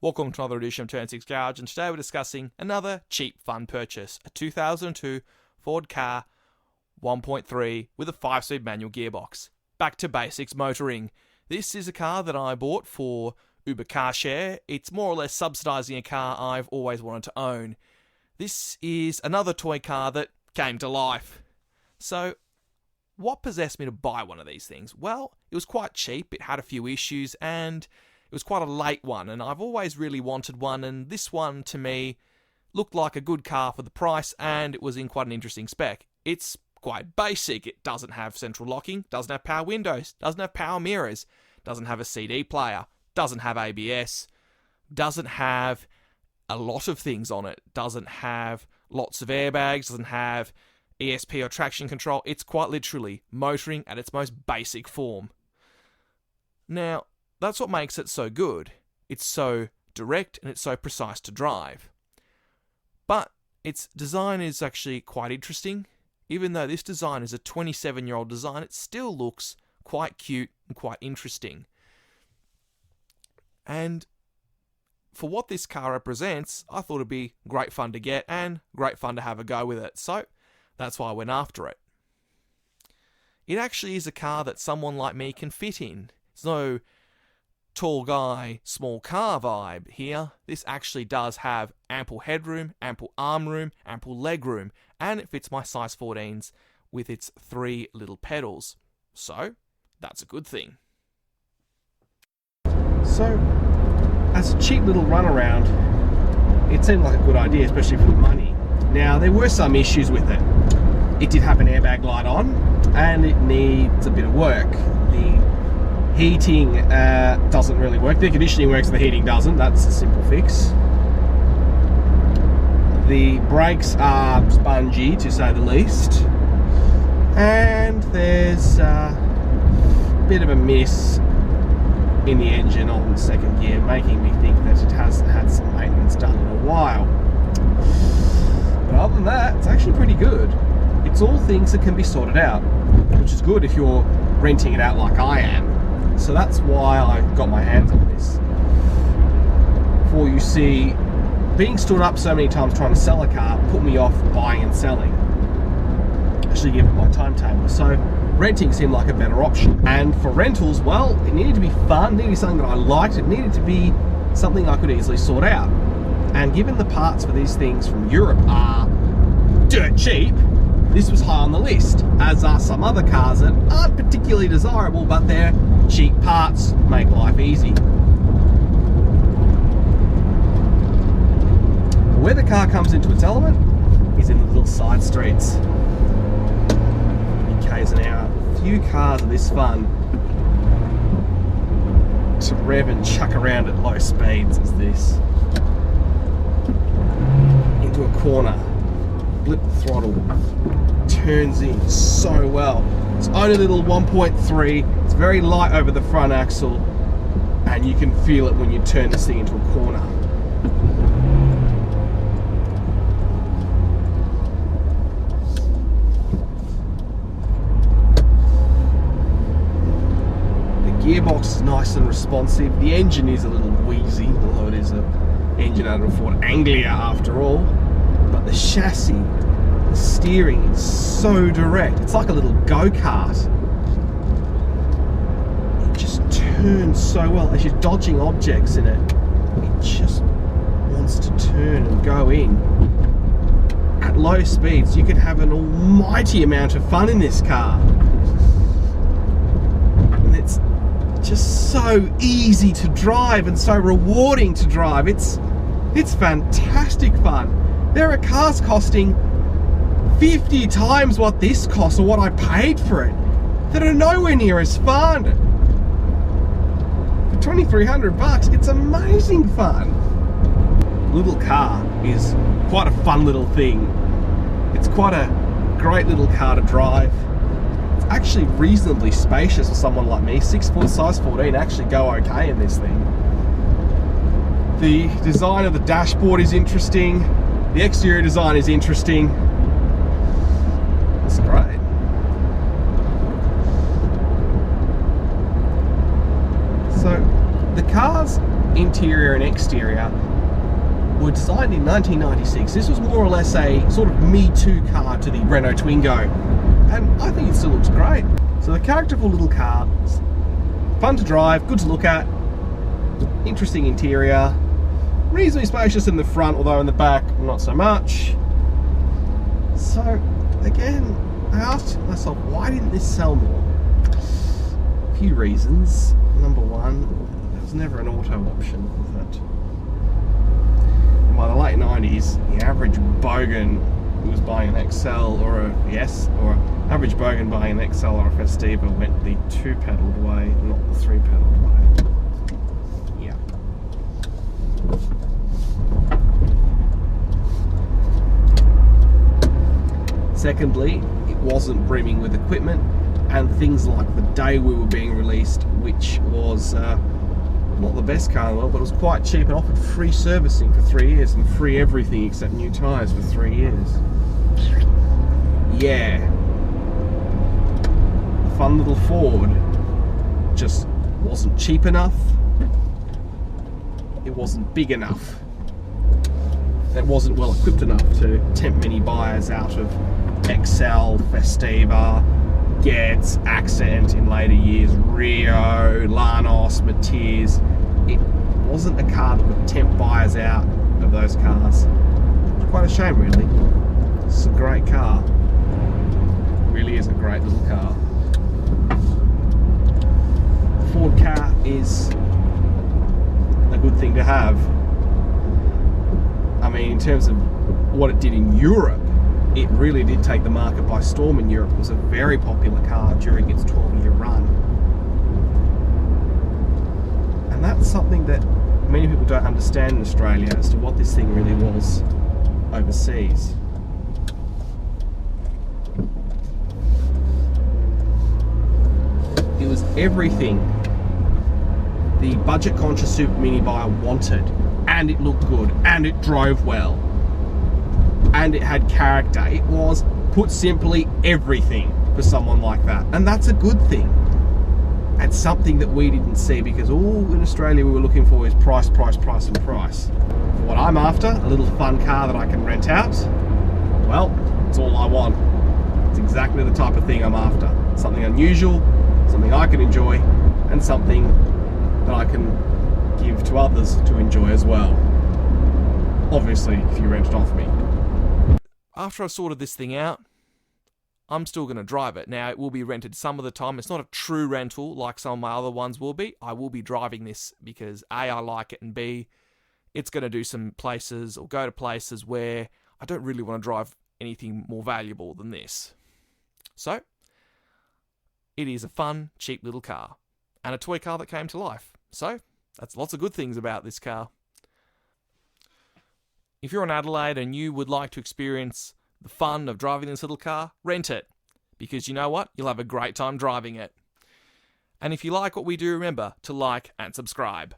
Welcome to another edition of Turn 6 Garage, and today we're discussing another cheap, fun purchase. A 2002 Ford Ka 1.3 with a 5-speed manual gearbox. Back to basics motoring. This is a car that I bought for Uber Car Share. It's more or less subsidising a car I've always wanted to own. This is another toy car that came to life. So, what possessed me to buy one of these things? Well, it was quite cheap, it had a few issues, and it was quite a late one, and I've always really wanted one, and this one, to me, looked like a good car for the price, and it was in quite an interesting spec. It's quite basic. It doesn't have central locking, doesn't have power windows, doesn't have power mirrors, doesn't have a CD player, doesn't have ABS, doesn't have a lot of things on it, doesn't have lots of airbags, doesn't have ESP or traction control. It's quite literally motoring at its most basic form. Now, that's what makes it so good. It's so direct and it's so precise to drive. But its design is actually quite interesting. Even though this design is a 27-year-old design, it still looks quite cute and quite interesting. And for what this car represents, I thought it'd be great fun to get and great fun to have a go with it. So that's why I went after it. It actually is a car that someone like me can fit in. There's no tall guy, small car vibe here. This actually does have ample headroom, ample arm room, ample leg room, and it fits my size 14s with its 3 little pedals. So, that's a good thing. So, as a cheap little runaround, it seemed like a good idea, especially for the money. Now, there were some issues with it. It did have an airbag light on, and it needs a bit of work. The heating doesn't really work. The conditioning works, the heating doesn't. That's a simple fix. The brakes are spongy, to say the least. And there's a bit of a miss in the engine on second gear, making me think that it hasn't had some maintenance done in a while. But other than that, it's actually pretty good. It's all things that can be sorted out, which is good if you're renting it out like I am. So that's why I got my hands on this. For you see, being stood up so many times trying to sell a car put me off buying and selling. Actually, given my timetable. So renting seemed like a better option. And for rentals, well, it needed to be fun, it needed to be something that I liked, it needed to be something I could easily sort out. And given the parts for these things from Europe are dirt cheap, this was high on the list, as are some other cars that aren't particularly desirable, but their cheap parts make life easy. Where the car comes into its element is in the little side streets. 80 k's an hour. Few cars are this fun to rev and chuck around at low speeds as this. Into a corner, blip the throttle, turns in so well. It's only a little 1.3, it's very light over the front axle, and you can feel it when you turn this thing into a corner. The gearbox is nice and responsive. The engine is a little wheezy, although it is an engine out of a Ford Anglia after all. But the chassis, the steering is so direct. It's like a little go-kart. It just turns so well. As you're dodging objects in it, it just wants to turn and go in. At low speeds, you could have an almighty amount of fun in this car. And it's just so easy to drive and so rewarding to drive. It's fantastic fun. There are cars costing 50 times what this costs or what I paid for it that are nowhere near as fun. For $2,300, it's amazing fun. Little car is quite a fun little thing. It's quite a great little car to drive. It's actually reasonably spacious for someone like me. 6 foot, size 14 actually go okay in this thing. The design of the dashboard is interesting. The exterior design is interesting. It's great. So the cars interior and exterior, were designed in 1996. This was more or less a sort of Me Too car to the Renault Twingo, and I think it still looks great. So the characterful little car, fun to drive, good to look at, interesting interior, reasonably spacious in the front, although in the back not so much. So again, I asked myself, why didn't this sell more? A few reasons. Number one, there was never an auto option with it. And by the late 90s, the average bogan who was buying an XL or average bogan buying an XL or a Festiva went the 2-pedaled way, not the 3-pedaled way. Yeah. Secondly, it wasn't brimming with equipment, and things like the day we were being released, which was not the best car in the world, but it was quite cheap and offered free servicing for 3 years and free everything except new tyres for 3 years. Yeah. The fun little Ford just wasn't cheap enough. It wasn't big enough. It wasn't well equipped enough to tempt many buyers out of XL, Festiva, Getz, Accent in later years, Rio, Lanos, Matiz. It wasn't a car that would tempt buyers out of those cars. It's quite a shame, really. It's a great car. It really is a great little car. The Ford car is a good thing to have. I mean, in terms of what it did in Europe, it really did take the market by storm in Europe. It was a very popular car during its 12-year run. And that's something that many people don't understand in Australia as to what this thing really was overseas. It was everything the budget-conscious super mini buyer wanted, and it looked good, and it drove well, and it had character. It was, put simply, everything for someone like that, and that's a good thing. And something that we didn't see, because all in Australia we were looking for is price, price, price, and price. What I'm after, a little fun car that I can rent out, well, it's all I want. It's exactly the type of thing I'm after. Something unusual, something I can enjoy, and something that I can give to others to enjoy as well. Obviously, if you rent it off me. After I've sorted this thing out, I'm still going to drive it. Now, it will be rented some of the time. It's not a true rental like some of my other ones will be. I will be driving this because A, I like it, and B, it's going to do some places or go to places where I don't really want to drive anything more valuable than this. So, it is a fun, cheap little car. And a toy car that came to life. So, that's lots of good things about this car. If you're in Adelaide and you would like to experience the fun of driving this little car, rent it. Because you know what? You'll have a great time driving it. And if you like what we do, remember to like and subscribe.